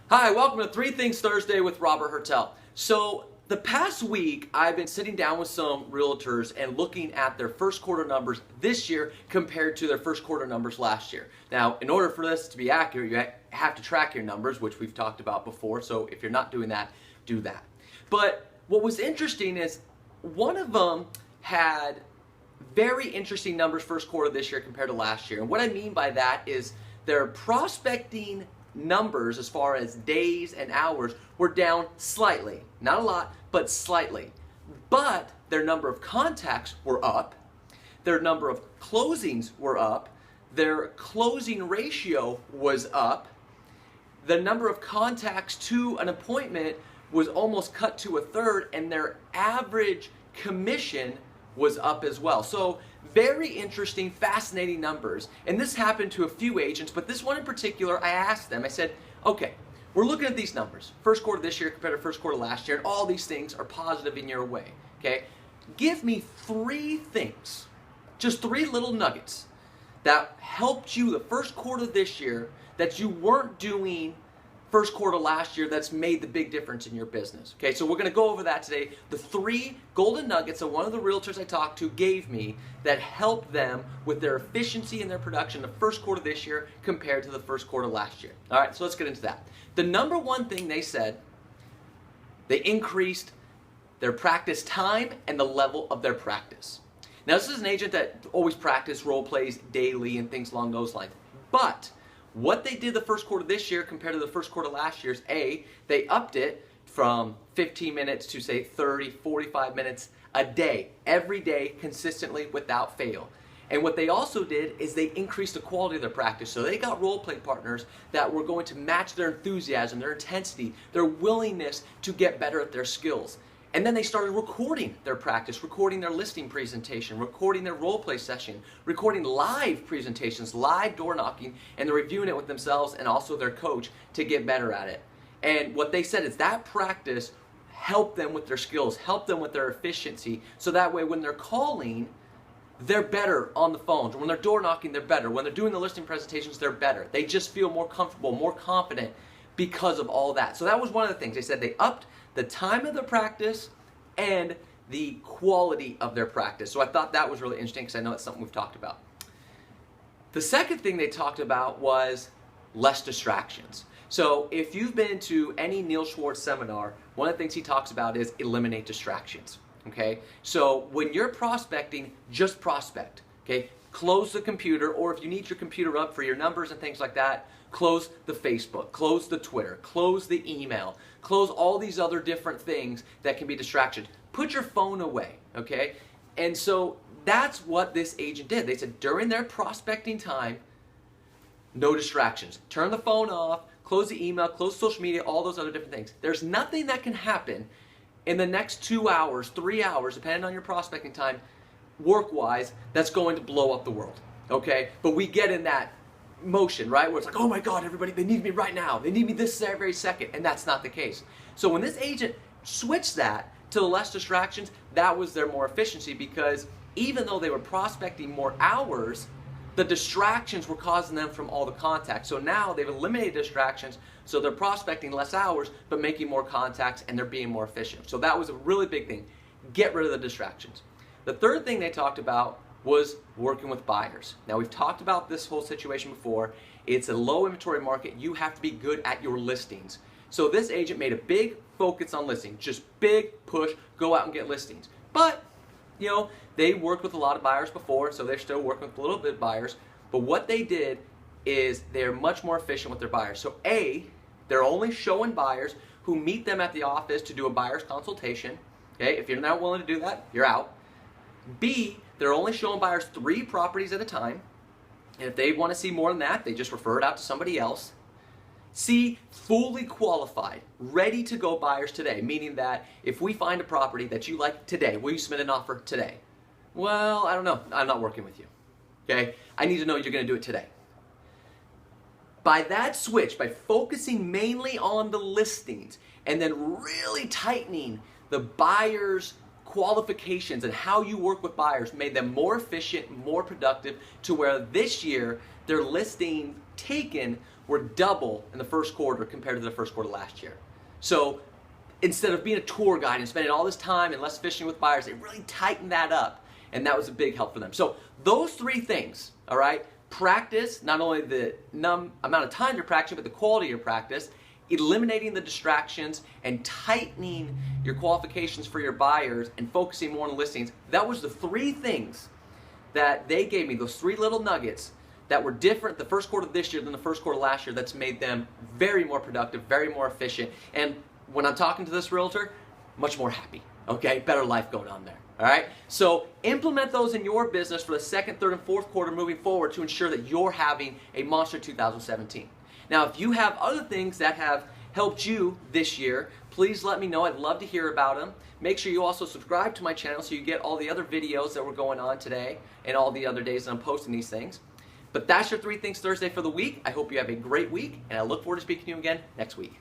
Hi, welcome to Three Things Thursday with Robert Hertel. So, the past week, I've been sitting down with some realtors and looking at their first quarter numbers this year compared to their first quarter numbers last year. Now, in order for this to be accurate, you have to track your numbers, which we've talked about before. So, if you're not doing that, do that. But what was interesting is one of them had very interesting numbers first quarter this year compared to last year. And what I mean by that is their prospecting numbers as far as days and hours were down slightly. Not a lot, but slightly. But their number of contacts were up. Their number of closings were up. Their closing ratio was up. The number of contacts to an appointment was almost cut to a third, and their average commission was up as well. So very interesting, fascinating numbers. And this happened to a few agents, but this one in particular, I asked them, I said, okay, we're looking at these numbers. First quarter this year compared to first quarter last year, and all these things are positive in your way, okay? Give me three things, just three little nuggets that helped you the first quarter this year that you weren't doing first quarter last year that's made the big difference in your business. Okay, so we're going to go over that today. The three golden nuggets that one of the realtors I talked to gave me that helped them with their efficiency and their production the first quarter this year compared to the first quarter last year. All right, so let's get into that. The number one thing they said, they increased their practice time and the level of their practice. Now, this is an agent that always practiced role plays daily and things along those lines. But what they did the first quarter this year compared to the first quarter last year is they upped it from 15 minutes to say 30, 45 minutes a day, every day, consistently, without fail. And what they also did is they increased the quality of their practice. So they got role play partners that were going to match their enthusiasm, their intensity, their willingness to get better at their skills. And then they started recording their practice, recording their listing presentation, recording their role play session, recording live presentations, live door knocking, and they're reviewing it with themselves and also their coach to get better at it. And what they said is that practice helped them with their skills, helped them with their efficiency, so that way when they're calling, they're better on the phones. When they're door knocking, they're better. When they're doing the listing presentations, they're better. They just feel more comfortable, more confident because of all that. So that was one of the things. They said they upped the time of their practice and the quality of their practice. So I thought that was really interesting because I know that's something we've talked about. The second thing they talked about was less distractions. So if you've been to any Neil Schwartz seminar, one of the things he talks about is eliminate distractions. Okay? So when you're prospecting, just prospect. Okay? Close the computer, or if you need your computer up for your numbers and things like that, close the Facebook, close the Twitter, close the email, close all these other different things that can be distractions. Put your phone away, okay? And so that's what this agent did. They said during their prospecting time, no distractions. Turn the phone off, close the email, close social media, all those other different things. There's nothing that can happen in the next 2 hours, 3 hours, depending on your prospecting time, work-wise, that's going to blow up the world, okay? But we get in that motion, right? Where it's like, oh my God, everybody, they need me right now. They need me this very second. And that's not the case. So when this agent switched that to the less distractions, that was their more efficiency, because even though they were prospecting more hours, the distractions were causing them from all the contacts. So now they've eliminated distractions, so they're prospecting less hours, but making more contacts, and they're being more efficient. So that was a really big thing. Get rid of the distractions. The third thing they talked about was working with buyers. Now, we've talked about this whole situation before. It's a low inventory market. You have to be good at your listings. So this agent made a big focus on listings, just big push, go out and get listings. But, you know, they worked with a lot of buyers before, so they're still working with a little bit of buyers. But what they did is they're much more efficient with their buyers. So they're only showing buyers who meet them at the office to do a buyer's consultation. Okay, if you're not willing to do that, you're out. B, they're only showing buyers 3 properties at a time. And if they want to see more than that, they just refer it out to somebody else. C, fully qualified, ready to go buyers today, meaning that if we find a property that you like today, will you submit an offer today? Well, I don't know. I'm not working with you. Okay? I need to know you're going to do it today. By that switch, by focusing mainly on the listings and then really tightening the buyer's qualifications and how you work with buyers, made them more efficient, more productive, to where this year their listing taken were double in the first quarter compared to the first quarter last year. So instead of being a tour guide and spending all this time and less fishing with buyers, they really tightened that up, and that was a big help for them. So those three things, all right, practice, not only the amount of time you're practicing, but the quality of your practice, eliminating the distractions, and tightening your qualifications for your buyers and focusing more on listings. That was the three things that they gave me, those three little nuggets that were different the first quarter of this year than the first quarter last year. That's made them very more productive, very more efficient. And when I'm talking to this realtor, much more happy, okay? Better life going on there, all right? So implement those in your business for the second, third, and fourth quarter moving forward to ensure that you're having a monster 2017. Now, if you have other things that have helped you this year, please let me know. I'd love to hear about them. Make sure you also subscribe to my channel so you get all the other videos that were going on today and all the other days that I'm posting these things. But that's your 3 Things Thursday for the week. I hope you have a great week, and I look forward to speaking to you again next week.